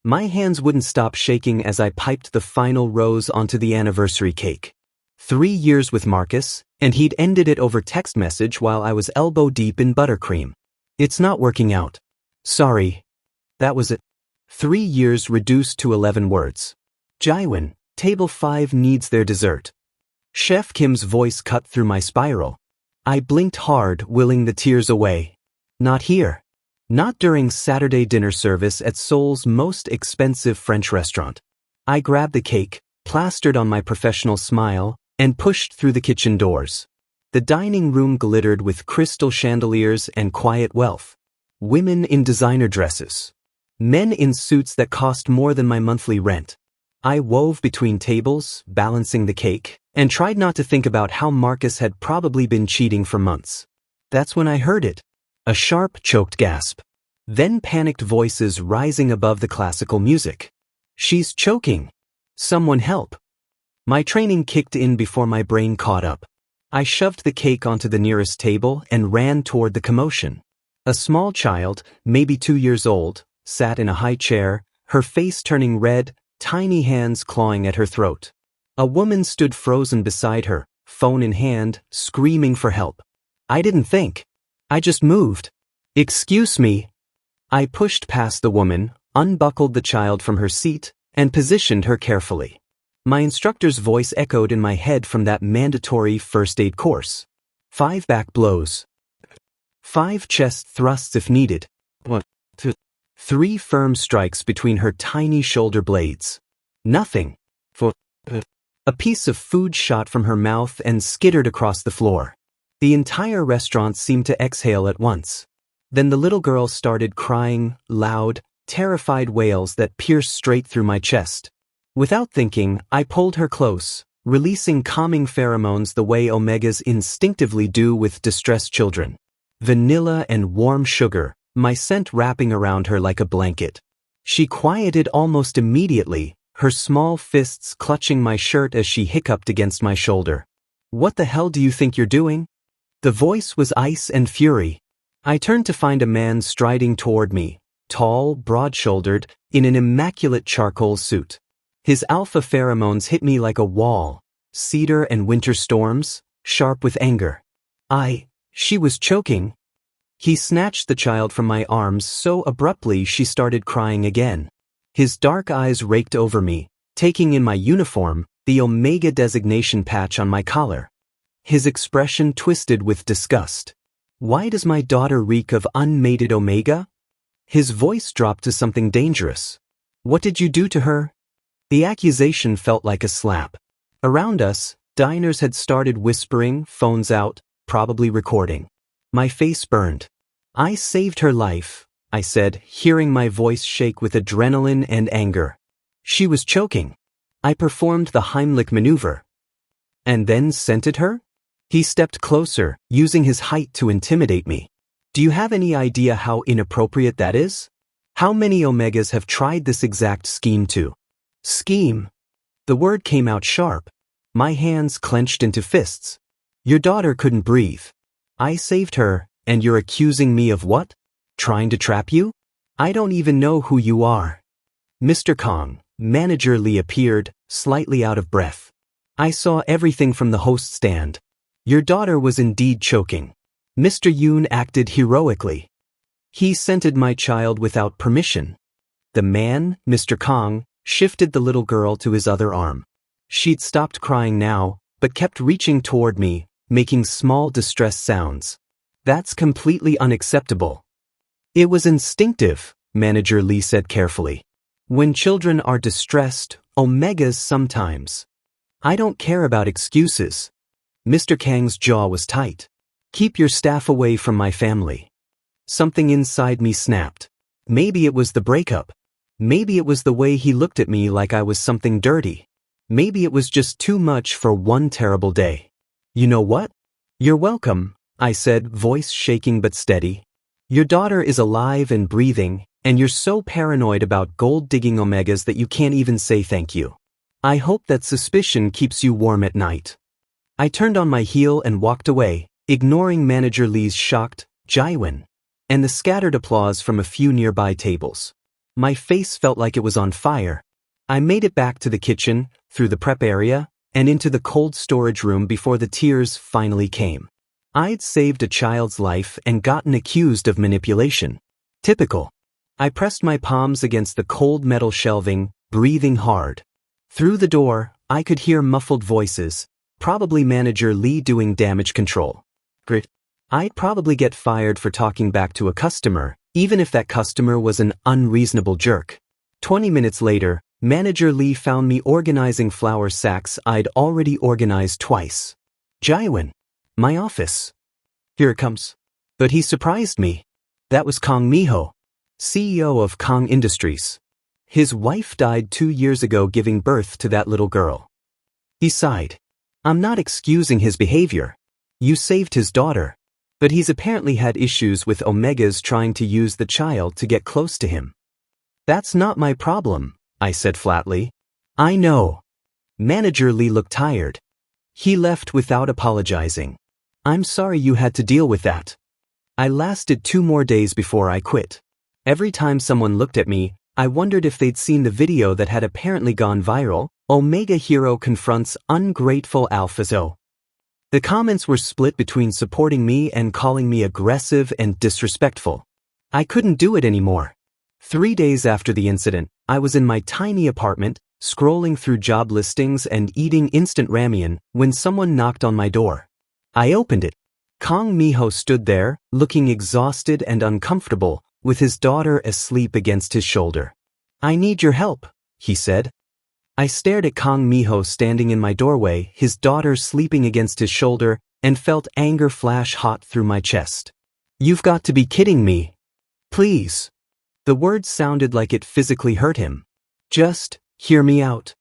My hands wouldn't stop shaking as I piped the final rose onto the anniversary cake. 3 years with Marcus, and he'd ended it over text message while I was elbow deep in buttercream. It's not working out. Sorry. That was it. 3 years reduced to 11 words. Jiwon, table 5 needs their dessert. Chef Kim's voice cut through my spiral. I blinked hard, willing the tears away. Not here. Not during Saturday dinner service at Seoul's most expensive French restaurant. I grabbed the cake, plastered on my professional smile, and pushed through the kitchen doors. The dining room glittered with crystal chandeliers and quiet wealth. Women in designer dresses. Men in suits that cost more than my monthly rent. I wove between tables, balancing the cake, and tried not to think about how Marcus had probably been cheating for months. That's when I heard it. A sharp, choked gasp. Then panicked voices rising above the classical music. She's choking. Someone help. My training kicked in before my brain caught up. I shoved the cake onto the nearest table and ran toward the commotion. A small child, maybe 2 years old, sat in a high chair, her face turning red, tiny hands clawing at her throat. A woman stood frozen beside her, phone in hand, screaming for help. I didn't think. I just moved. Excuse me. I pushed past the woman, unbuckled the child from her seat, and positioned her carefully. My instructor's voice echoed in my head from that mandatory first aid course. 5 back blows. 5 chest thrusts if needed. 1, 2, 3 firm strikes between her tiny shoulder blades. Nothing. 4. A piece of food shot from her mouth and skittered across the floor. The entire restaurant seemed to exhale at once. Then the little girl started crying, loud, terrified wails that pierced straight through my chest. Without thinking, I pulled her close, releasing calming pheromones the way Omegas instinctively do with distressed children. Vanilla and warm sugar, my scent wrapping around her like a blanket. She quieted almost immediately, her small fists clutching my shirt as she hiccuped against my shoulder. What the hell do you think you're doing? The voice was ice and fury. I turned to find a man striding toward me, tall, broad-shouldered, in an immaculate charcoal suit. His alpha pheromones hit me like a wall, cedar and winter storms, sharp with anger. She was choking. He snatched the child from my arms so abruptly she started crying again. His dark eyes raked over me, taking in my uniform, the Omega designation patch on my collar. His expression twisted with disgust. Why does my daughter reek of unmated Omega? His voice dropped to something dangerous. What did you do to her? The accusation felt like a slap. Around us, diners had started whispering, phones out, probably recording. My face burned. I saved her life, I said, hearing my voice shake with adrenaline and anger. She was choking. I performed the Heimlich maneuver. And then scented her? He stepped closer, using his height to intimidate me. Do you have any idea how inappropriate that is? How many Omegas have tried this exact scheme too? Scheme. The word came out sharp. My hands clenched into fists. Your daughter couldn't breathe. I saved her, and you're accusing me of what? Trying to trap you? I don't even know who you are. Mr. Kang, Manager Lee appeared, slightly out of breath. I saw everything from the host stand. Your daughter was indeed choking. Mr. Yoon acted heroically. He scented my child without permission. The man, Mr. Kang, shifted the little girl to his other arm. She'd stopped crying now, but kept reaching toward me, making small distress sounds. That's completely unacceptable. It was instinctive, Manager Lee said carefully. When children are distressed, Omegas sometimes. I don't care about excuses. Mr. Kang's jaw was tight. Keep your staff away from my family. Something inside me snapped. Maybe it was the breakup. Maybe it was the way he looked at me like I was something dirty. Maybe it was just too much for one terrible day. You know what? You're welcome, I said, voice shaking but steady. Your daughter is alive and breathing, and you're so paranoid about gold-digging Omegas that you can't even say thank you. I hope that suspicion keeps you warm at night. I turned on my heel and walked away, ignoring Manager Lee's shocked, Jiwon, and the scattered applause from a few nearby tables. My face felt like it was on fire. I made it back to the kitchen, through the prep area, and into the cold storage room before the tears finally came. I'd saved a child's life and gotten accused of manipulation. Typical. I pressed my palms against the cold metal shelving, breathing hard. Through the door, I could hear muffled voices, probably Manager Lee doing damage control. Great. I'd probably get fired for talking back to a customer, even if that customer was an unreasonable jerk. 20 minutes later, Manager Lee found me organizing flour sacks I'd already organized twice. Jiwon. My office. Here it comes. But he surprised me. That was Kang Minho, CEO of Kang Industries. His wife died 2 years ago giving birth to that little girl. He sighed. I'm not excusing his behavior. You saved his daughter. But he's apparently had issues with Omegas trying to use the child to get close to him. That's not my problem, I said flatly. I know. Manager Lee looked tired. He left without apologizing. I'm sorry you had to deal with that. I lasted 2 more days before I quit. Every time someone looked at me, I wondered if they'd seen the video that had apparently gone viral, Omega Hero confronts ungrateful Alpha Zo. The comments were split between supporting me and calling me aggressive and disrespectful. I couldn't do it anymore. 3 days after the incident, I was in my tiny apartment, scrolling through job listings and eating instant ramen when someone knocked on my door. I opened it. Kang Minho stood there, looking exhausted and uncomfortable, with his daughter asleep against his shoulder. I need your help, he said. I stared at Kang Minho standing in my doorway, his daughter sleeping against his shoulder, and felt anger flash hot through my chest. You've got to be kidding me. Please. The words sounded like it physically hurt him. Just hear me out.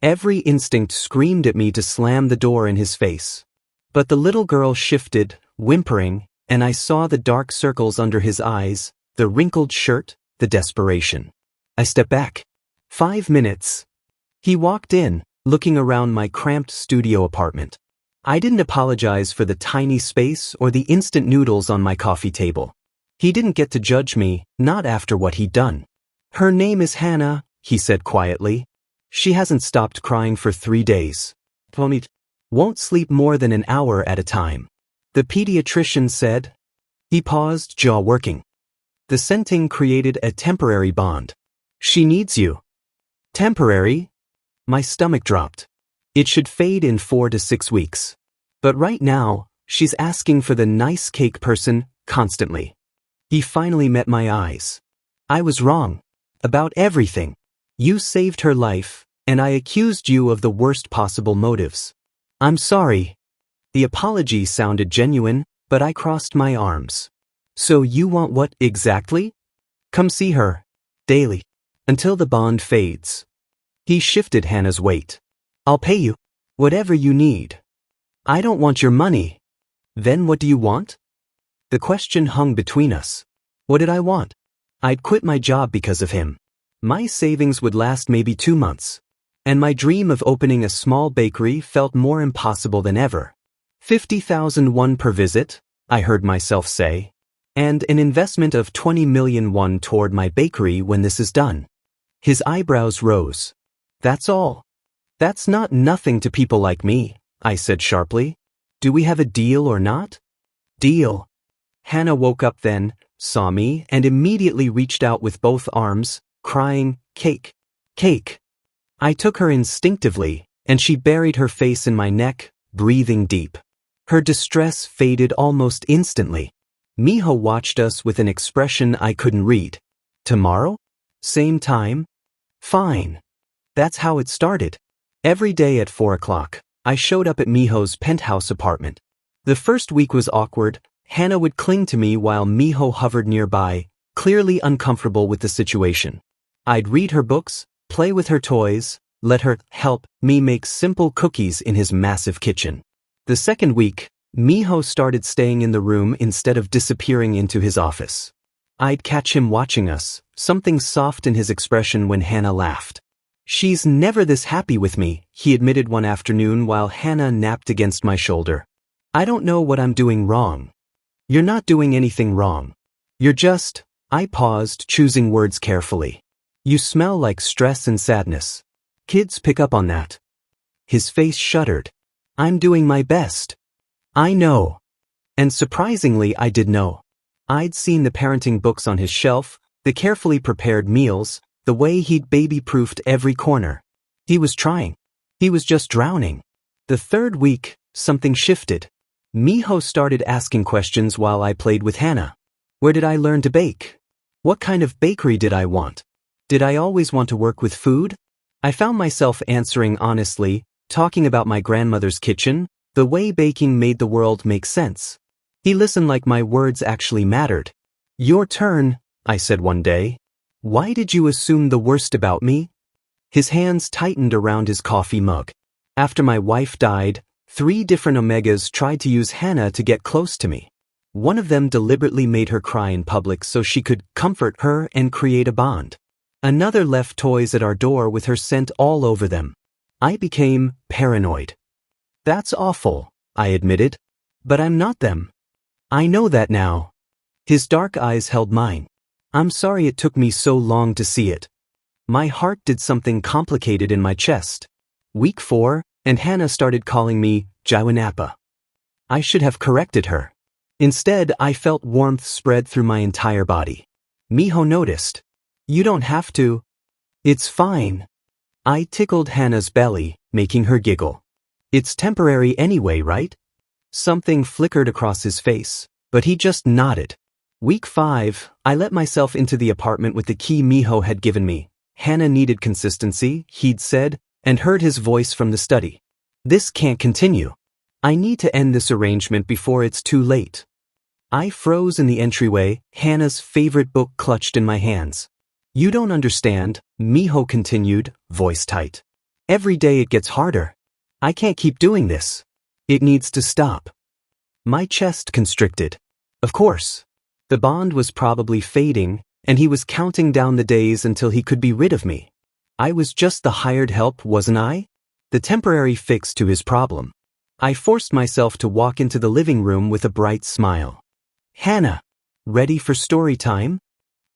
Every instinct screamed at me to slam the door in his face. But the little girl shifted, whimpering, and I saw the dark circles under his eyes, the wrinkled shirt, the desperation. I stepped back. 5 minutes. He walked in, looking around my cramped studio apartment. I didn't apologize for the tiny space or the instant noodles on my coffee table. He didn't get to judge me, not after what he'd done. Her name is Hannah, he said quietly. She hasn't stopped crying for 3 days. Won't sleep more than an hour at a time. The pediatrician said. He paused, jaw working. The scenting created a temporary bond. She needs you. Temporary? My stomach dropped. It should fade in 4 to 6 weeks. But right now, she's asking for the nice cake person, constantly. He finally met my eyes. I was wrong. About everything. You saved her life, and I accused you of the worst possible motives. I'm sorry. The apology sounded genuine, but I crossed my arms. So you want what exactly? Come see her. Daily. Until the bond fades. He shifted Hannah's weight. I'll pay you. Whatever you need. I don't want your money. Then what do you want? The question hung between us. What did I want? I'd quit my job because of him. My savings would last maybe 2 months. And my dream of opening a small bakery felt more impossible than ever. 50,000 won per visit, I heard myself say. And an investment of 20 million won toward my bakery when this is done. His eyebrows rose. That's all. That's not nothing to people like me, I said sharply. Do we have a deal or not? Deal. Hannah woke up then, saw me, and immediately reached out with both arms, crying, cake, cake. I took her instinctively, and she buried her face in my neck, breathing deep. Her distress faded almost instantly. Minho watched us with an expression I couldn't read. Tomorrow? Same time? Fine. That's how it started. Every day at 4 o'clock, I showed up at Minho's penthouse apartment. The first week was awkward. Hannah would cling to me while Minho hovered nearby, clearly uncomfortable with the situation. I'd read her books, play with her toys, let her help me make simple cookies in his massive kitchen. The second week, Minho started staying in the room instead of disappearing into his office. I'd catch him watching us, something soft in his expression when Hannah laughed. She's never this happy with me, he admitted one afternoon while Hannah napped against my shoulder. I don't know what I'm doing wrong. You're not doing anything wrong. You're just, I paused, choosing words carefully. You smell like stress and sadness. Kids pick up on that. His face shuddered. I'm doing my best. I know. And surprisingly, I did know. I'd seen the parenting books on his shelf, the carefully prepared meals, the way he'd baby-proofed every corner. He was trying. He was just drowning. The third week, something shifted. Minho started asking questions while I played with Hannah. Where did I learn to bake? What kind of bakery did I want? Did I always want to work with food? I found myself answering honestly, talking about my grandmother's kitchen, the way baking made the world make sense. He listened like my words actually mattered. Your turn, I said one day. Why did you assume the worst about me? His hands tightened around his coffee mug. After my wife died, 3 different Omegas tried to use Hannah to get close to me. One of them deliberately made her cry in public so she could comfort her and create a bond. Another left toys at our door with her scent all over them. I became paranoid. That's awful, I admitted. But I'm not them. I know that now. His dark eyes held mine. I'm sorry it took me so long to see it. My heart did something complicated in my chest. Week 4, and Hannah started calling me Jiwon. I should have corrected her. Instead, I felt warmth spread through my entire body. Minho noticed. You don't have to. It's fine. I tickled Hannah's belly, making her giggle. It's temporary anyway, right? Something flickered across his face, but he just nodded. Week 5, I let myself into the apartment with the key Minho had given me. Hannah needed consistency, he'd said, and heard his voice from the study. This can't continue. I need to end this arrangement before it's too late. I froze in the entryway, Hannah's favorite book clutched in my hands. You don't understand, Minho continued, voice tight. Every day it gets harder. I can't keep doing this. It needs to stop. My chest constricted. Of course. The bond was probably fading, and he was counting down the days until he could be rid of me. I was just the hired help, wasn't I? The temporary fix to his problem. I forced myself to walk into the living room with a bright smile. Hannah, ready for story time?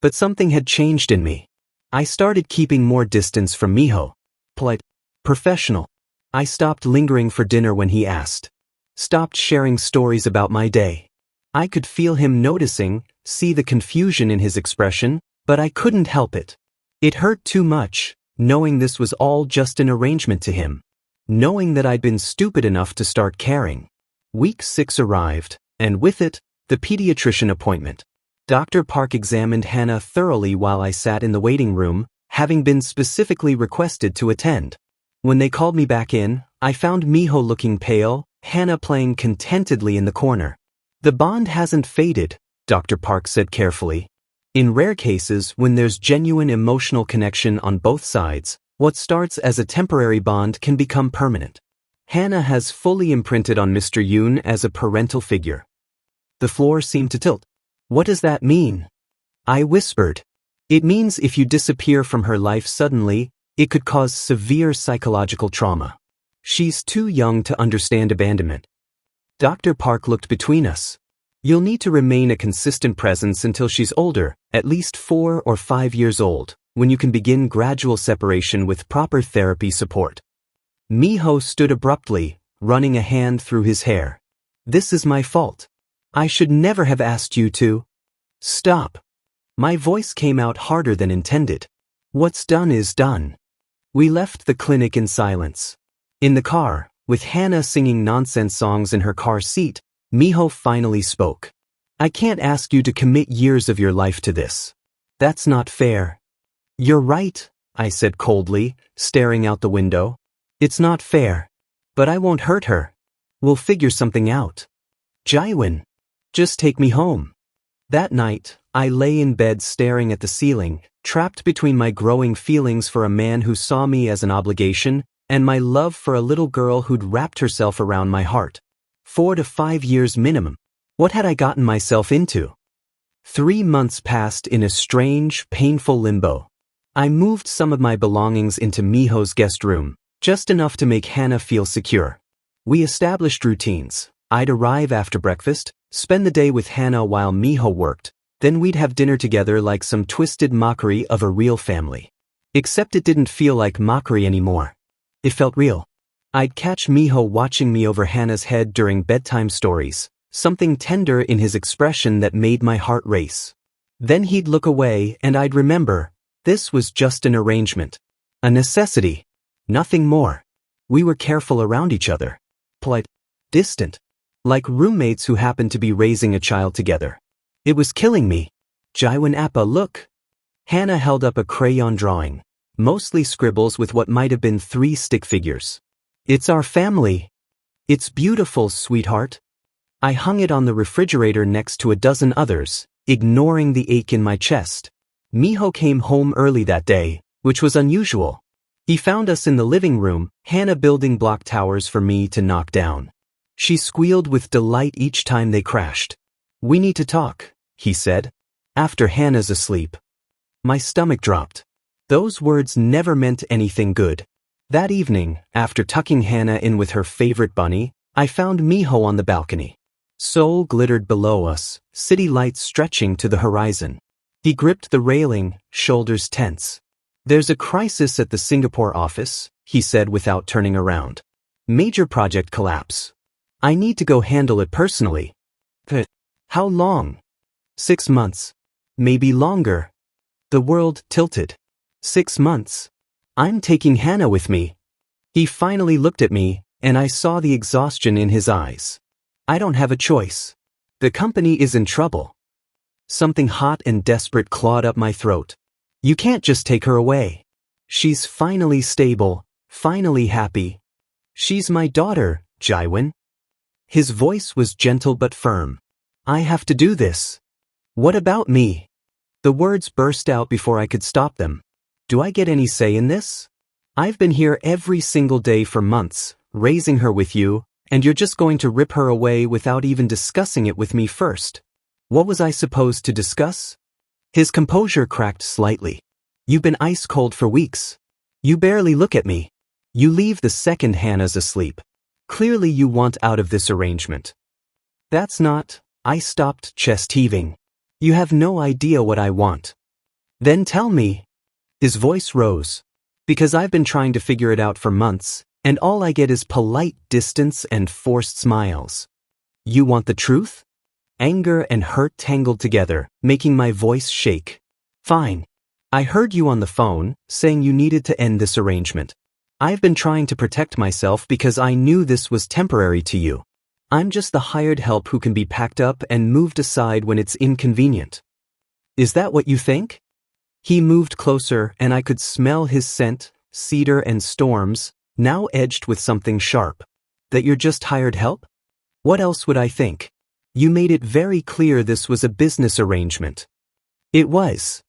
But something had changed in me. I started keeping more distance from Minho. Polite, professional. I stopped lingering for dinner when he asked. Stopped sharing stories about my day. I could feel him noticing, see the confusion in his expression, but I couldn't help it. It hurt too much, knowing this was all just an arrangement to him. Knowing that I'd been stupid enough to start caring. Week 6 arrived, and with it, the pediatrician appointment. Dr. Park examined Hannah thoroughly while I sat in the waiting room, having been specifically requested to attend. When they called me back in, I found Minho looking pale, Hannah playing contentedly in the corner. The bond hasn't faded, Dr. Park said carefully. In rare cases, when there's genuine emotional connection on both sides, what starts as a temporary bond can become permanent. Hannah has fully imprinted on Mr. Yoon as a parental figure. The floor seemed to tilt. What does that mean? I whispered. It means if you disappear from her life suddenly, it could cause severe psychological trauma. She's too young to understand abandonment. Dr. Park looked between us. You'll need to remain a consistent presence until she's older, at least 4 or 5 years old, when you can begin gradual separation with proper therapy support. Minho stood abruptly, running a hand through his hair. This is my fault. I should never have asked you to. Stop. My voice came out harder than intended. What's done is done. We left the clinic in silence. In the car, with Hannah singing nonsense songs in her car seat, Minho finally spoke. I can't ask you to commit years of your life to this. That's not fair. You're right, I said coldly, staring out the window. It's not fair. But I won't hurt her. We'll figure something out. Jiwon. Just take me home. That night, I lay in bed staring at the ceiling, trapped between my growing feelings for a man who saw me as an obligation and my love for a little girl who'd wrapped herself around my heart. 4 to 5 years minimum. What had I gotten myself into? 3 months passed in a strange, painful limbo. I moved some of my belongings into Minho's guest room, just enough to make Hannah feel secure. We established routines. I'd arrive after breakfast, spend the day with Hannah while Minho worked, then we'd have dinner together like some twisted mockery of a real family. Except it didn't feel like mockery anymore. It felt real. I'd catch Minho watching me over Hannah's head during bedtime stories, something tender in his expression that made my heart race. Then he'd look away and I'd remember, this was just an arrangement. A necessity. Nothing more. We were careful around each other. Polite. Distant. Like roommates who happened to be raising a child together. It was killing me. Jiwon appa, look. Hannah held up a crayon drawing. Mostly scribbles with what might have been 3 stick figures. It's our family. It's beautiful, sweetheart. I hung it on the refrigerator next to a dozen others, ignoring the ache in my chest. Minho came home early that day, which was unusual. He found us in the living room, Hannah building block towers for me to knock down. She squealed with delight each time they crashed. We need to talk, he said. After Hannah's asleep. My stomach dropped. Those words never meant anything good. That evening, after tucking Hannah in with her favorite bunny, I found Minho on the balcony. Seoul glittered below us, city lights stretching to the horizon. He gripped the railing, shoulders tense. There's a crisis at the Singapore office, he said without turning around. Major project collapse. I need to go handle it personally. But how long? 6 months. Maybe longer. The world tilted. 6 months. I'm taking Hannah with me. He finally looked at me, and I saw the exhaustion in his eyes. I don't have a choice. The company is in trouble. Something hot and desperate clawed up my throat. You can't just take her away. She's finally stable, finally happy. She's my daughter, Jiwon. His voice was gentle but firm. I have to do this. What about me? The words burst out before I could stop them. Do I get any say in this? I've been here every single day for months, raising her with you, and you're just going to rip her away without even discussing it with me first. What was I supposed to discuss? His composure cracked slightly. You've been ice cold for weeks. You barely look at me. You leave the second Hannah's asleep. Clearly you want out of this arrangement. That's not. I stopped, chest heaving. You have no idea what I want. Then tell me. His voice rose. Because I've been trying to figure it out for months, and all I get is polite distance and forced smiles. You want the truth? Anger and hurt tangled together, making my voice shake. Fine. I heard you on the phone, saying you needed to end this arrangement. I've been trying to protect myself because I knew this was temporary to you. I'm just the hired help who can be packed up and moved aside when it's inconvenient. Is that what you think? He moved closer and I could smell his scent, cedar and storms, now edged with something sharp. That you're just hired help? What else would I think? You made it very clear this was a business arrangement. It was.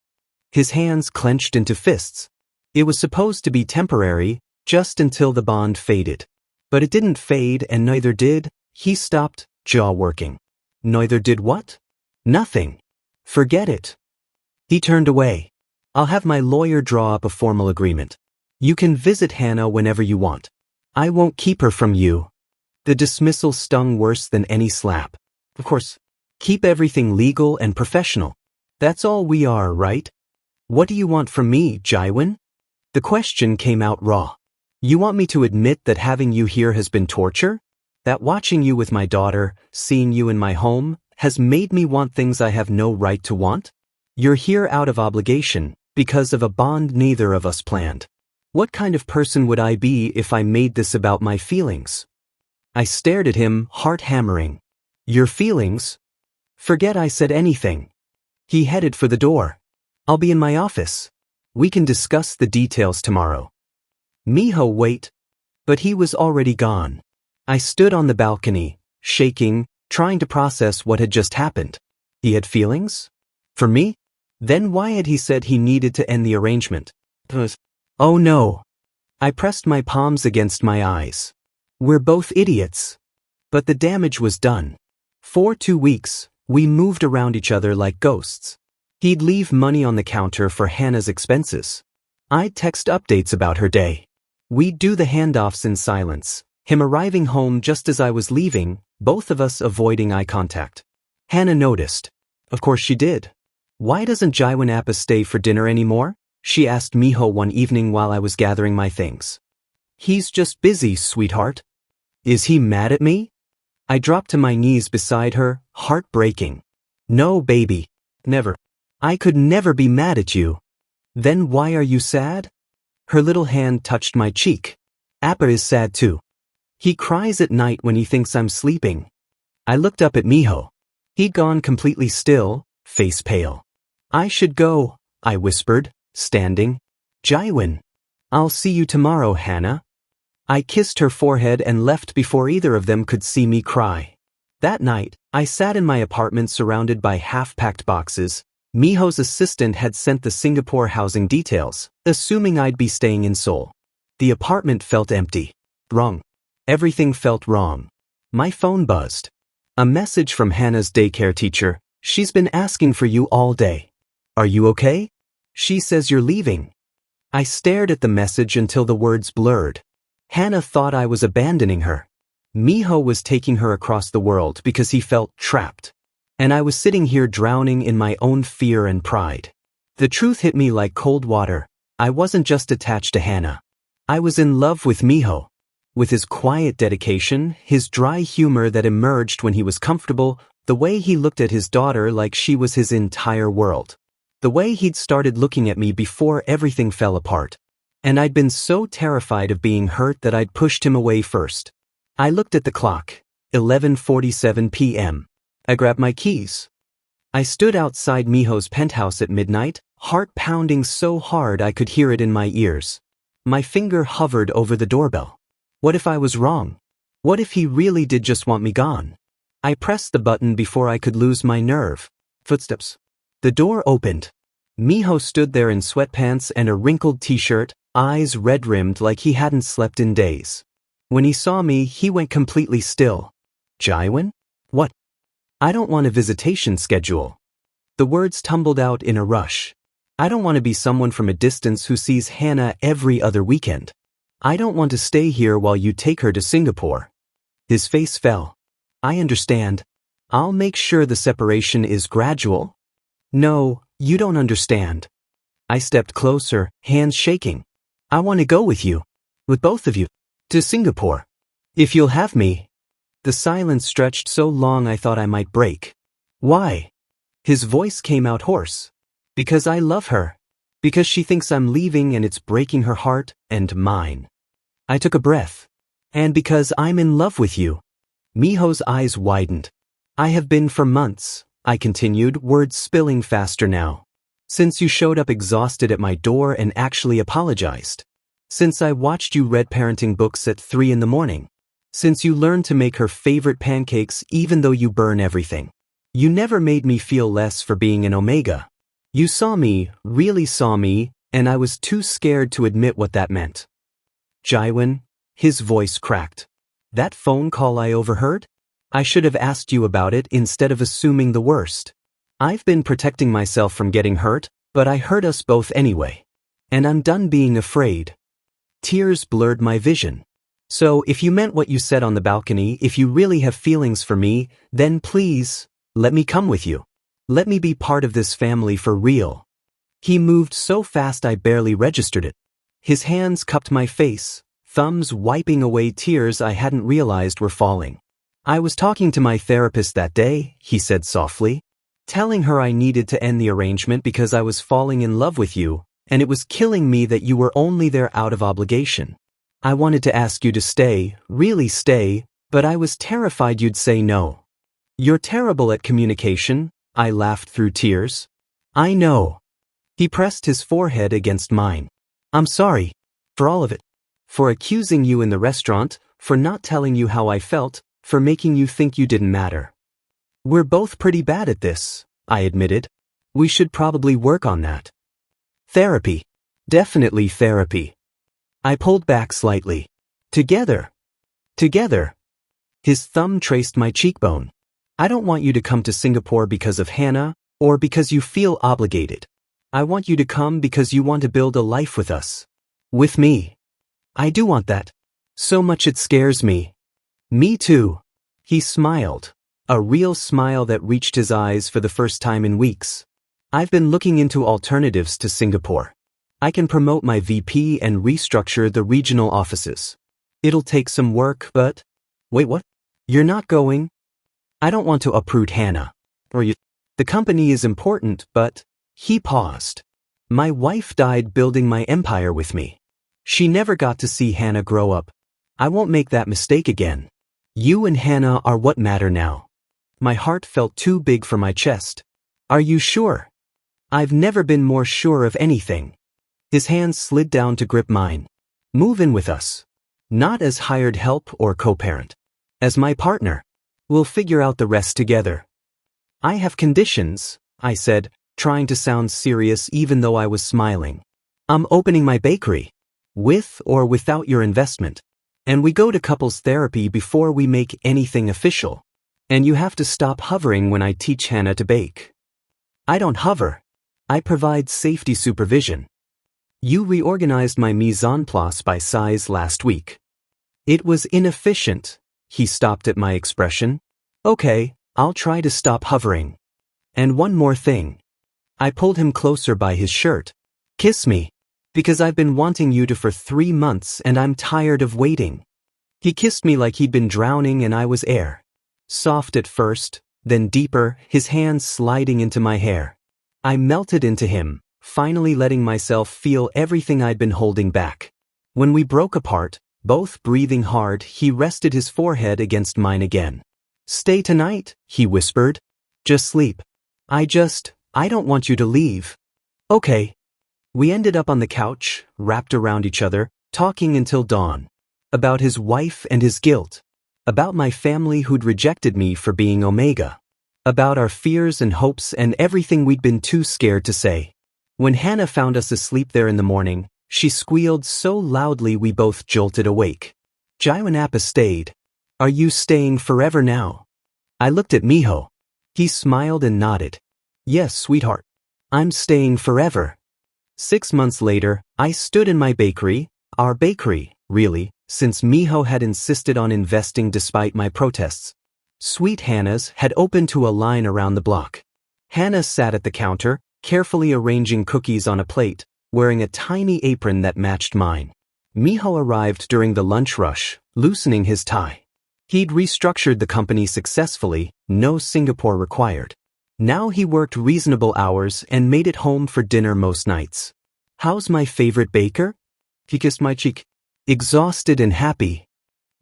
His hands clenched into fists. It was supposed to be temporary, just until the bond faded. But it didn't fade and neither did. He stopped, jaw working. Neither did what? Nothing. Forget it. He turned away. I'll have my lawyer draw up a formal agreement. You can visit Hannah whenever you want. I won't keep her from you. The dismissal stung worse than any slap. Of course, keep everything legal and professional. That's all we are, right? What do you want from me, Jiwon? The question came out raw. You want me to admit that having you here has been torture? That watching you with my daughter, seeing you in my home, has made me want things I have no right to want? You're here out of obligation, because of a bond neither of us planned. What kind of person would I be if I made this about my feelings? I stared at him, heart hammering. Your feelings? Forget I said anything. He headed for the door. I'll be in my office. We can discuss the details tomorrow. Minho, wait. But he was already gone. I stood on the balcony, shaking, trying to process what had just happened. He had feelings? For me? Then why had he said he needed to end the arrangement? Oh no. I pressed my palms against my eyes. We're both idiots. But the damage was done. For 2 weeks, we moved around each other like ghosts. He'd leave money on the counter for Hannah's expenses. I'd text updates about her day. We'd do the handoffs in silence, him arriving home just as I was leaving, both of us avoiding eye contact. Hannah noticed. Of course she did. Why doesn't Jiwon Appa stay for dinner anymore? she asked Minho one evening while I was gathering my things. He's just busy, sweetheart. Is he mad at me? I dropped to my knees beside her, heartbreaking. No, baby. Never. I could never be mad at you. Then why are you sad? Her little hand touched my cheek. Appa is sad too. He cries at night when he thinks I'm sleeping. I looked up at Minho. He'd gone completely still, face pale. I should go, I whispered, standing. Jiwon. I'll see you tomorrow, Hannah. I kissed her forehead and left before either of them could see me cry. That night, I sat in my apartment surrounded by half-packed boxes. Minho's assistant had sent the Singapore housing details, assuming I'd be staying in Seoul. The apartment felt empty. Wrong. Everything felt wrong. My phone buzzed. A message from Hannah's daycare teacher. She's been asking for you all day. Are you okay? She says you're leaving. I stared at the message until the words blurred. Hannah thought I was abandoning her. Minho was taking her across the world because he felt trapped. And I was sitting here drowning in my own fear and pride. The truth hit me like cold water. I wasn't just attached to Hannah. I was in love with Minho. With his quiet dedication, his dry humor that emerged when he was comfortable, the way he looked at his daughter like she was his entire world. The way he'd started looking at me before everything fell apart. And I'd been so terrified of being hurt that I'd pushed him away first. I looked at the clock. 11:47 p.m. I grabbed my keys. I stood outside Minho's penthouse at midnight, heart pounding so hard I could hear it in my ears. My finger hovered over the doorbell. What if I was wrong? What if he really did just want me gone? I pressed the button before I could lose my nerve. Footsteps. The door opened. Minho stood there in sweatpants and a wrinkled t-shirt, eyes red-rimmed like he hadn't slept in days. When he saw me, he went completely still. Jiwon? What? I don't want a visitation schedule. The words tumbled out in a rush. I don't want to be someone from a distance who sees Hannah every other weekend. I don't want to stay here while you take her to Singapore. His face fell. I understand. I'll make sure the separation is gradual. No, you don't understand. I stepped closer, hands shaking. I want to go with you. With both of you. To Singapore. If you'll have me. The silence stretched so long I thought I might break. Why? His voice came out hoarse. Because I love her. Because she thinks I'm leaving and it's breaking her heart and mine. I took a breath. And because I'm in love with you. Minho's eyes widened. I have been for months, I continued, words spilling faster now. Since you showed up exhausted at my door and actually apologized. Since I watched you read parenting books at 3 a.m. Since you learned to make her favorite pancakes even though you burn everything. You never made me feel less for being an Omega. You saw me, really saw me, and I was too scared to admit what that meant. Jiwon, his voice cracked. That phone call I overheard? I should have asked you about it instead of assuming the worst. I've been protecting myself from getting hurt, but I hurt us both anyway. And I'm done being afraid. Tears blurred my vision. So if you meant what you said on the balcony, if you really have feelings for me, then please, let me come with you. Let me be part of this family for real. He moved so fast I barely registered it. His hands cupped my face, thumbs wiping away tears I hadn't realized were falling. I was talking to my therapist that day, he said softly, telling her I needed to end the arrangement because I was falling in love with you, and it was killing me that you were only there out of obligation. I wanted to ask you to stay, really stay, but I was terrified you'd say no. You're terrible at communication, I laughed through tears. I know. He pressed his forehead against mine. I'm sorry. For all of it. For accusing you in the restaurant, for not telling you how I felt, for making you think you didn't matter. We're both pretty bad at this, I admitted. We should probably work on that. Therapy. Definitely therapy. I pulled back slightly. Together. Together. His thumb traced my cheekbone. I don't want you to come to Singapore because of Hannah, or because you feel obligated. I want you to come because you want to build a life with us. With me. I do want that. So much it scares me. Me too. He smiled. A real smile that reached his eyes for the first time in weeks. I've been looking into alternatives to Singapore. I can promote my VP and restructure the regional offices. It'll take some work, but... Wait, what? You're not going? I don't want to uproot Hannah. Or you... The company is important, but... He paused. My wife died building my empire with me. She never got to see Hannah grow up. I won't make that mistake again. You and Hannah are what matter now. My heart felt too big for my chest. Are you sure? I've never been more sure of anything. His hands slid down to grip mine. Move in with us. Not as hired help or co-parent. As my partner. We'll figure out the rest together. I have conditions, I said, trying to sound serious even though I was smiling. I'm opening my bakery. With or without your investment. And we go to couples therapy before we make anything official. And you have to stop hovering when I teach Hannah to bake. I don't hover. I provide safety supervision. You reorganized my mise en place by size last week. It was inefficient. He stopped at my expression. Okay, I'll try to stop hovering. And one more thing. I pulled him closer by his shirt. Kiss me. Because I've been wanting you to for 3 months and I'm tired of waiting. He kissed me like he'd been drowning and I was air. Soft at first, then deeper, his hands sliding into my hair. I melted into him, finally letting myself feel everything I'd been holding back. When we broke apart, both breathing hard, he rested his forehead against mine again. Stay tonight, he whispered. Just sleep. I don't want you to leave. Okay. We ended up on the couch, wrapped around each other, talking until dawn. About his wife and his guilt. About my family who'd rejected me for being Omega. About our fears and hopes and everything we'd been too scared to say. When Hannah found us asleep there in the morning, she squealed so loudly we both jolted awake. Jiwon Appa stayed. Are you staying forever now? I looked at Minho. He smiled and nodded. Yes, sweetheart. I'm staying forever. 6 months later, I stood in my bakery, our bakery, really, since Minho had insisted on investing despite my protests. Sweet Hannah's had opened to a line around the block. Hannah sat at the counter, carefully arranging cookies on a plate, wearing a tiny apron that matched mine. Minho arrived during the lunch rush, loosening his tie. He'd restructured the company successfully, no Singapore required. Now he worked reasonable hours and made it home for dinner most nights. How's my favorite baker? He kissed my cheek. Exhausted and happy.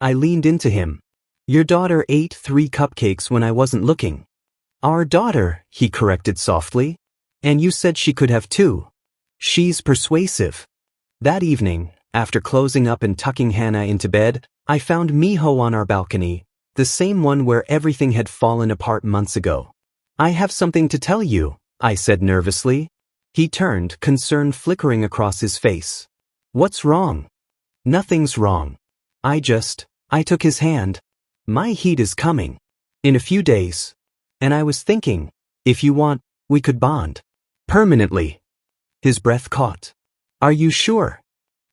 I leaned into him. Your daughter ate 3 cupcakes when I wasn't looking. Our daughter, he corrected softly. And you said she could have 2. She's persuasive. That evening, after closing up and tucking Hannah into bed, I found Minho on our balcony, the same one where everything had fallen apart months ago. I have something to tell you, I said nervously. He turned, concern flickering across his face. What's wrong? Nothing's wrong. I took his hand. My heat is coming. In a few days. And I was thinking, if you want, we could bond. Permanently. His breath caught. Are you sure?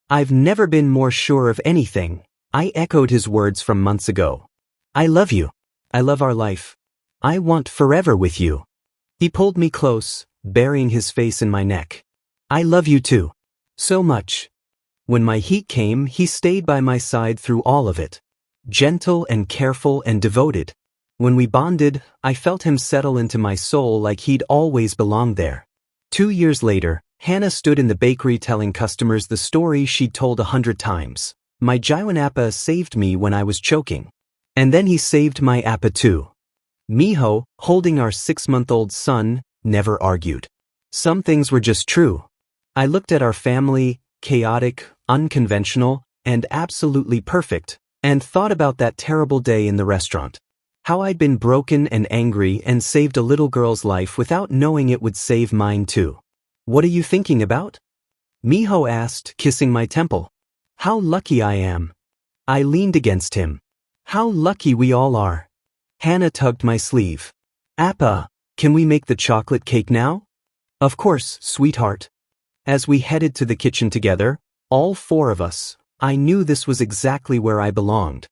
I've never been more sure of anything. I echoed his words from months ago. I love you. I love our life. I want forever with you. He pulled me close, burying his face in my neck. I love you too. So much. When my heat came, he stayed by my side through all of it. Gentle and careful and devoted. When we bonded, I felt him settle into my soul like he'd always belonged there. 2 years later, Hannah stood in the bakery telling customers the story she'd told 100 times. My Jiwon Appa saved me when I was choking. And then he saved my Appa too. Minho, holding our 6-month-old son, never argued. Some things were just true. I looked at our family, chaotic, unconventional, and absolutely perfect, and thought about that terrible day in the restaurant. How I'd been broken and angry and saved a little girl's life without knowing it would save mine too. What are you thinking about? Minho asked, kissing my temple. How lucky I am. I leaned against him. How lucky we all are. Hannah tugged my sleeve. Appa, can we make the chocolate cake now? Of course, sweetheart. As we headed to the kitchen together, all 4 of us, I knew this was exactly where I belonged.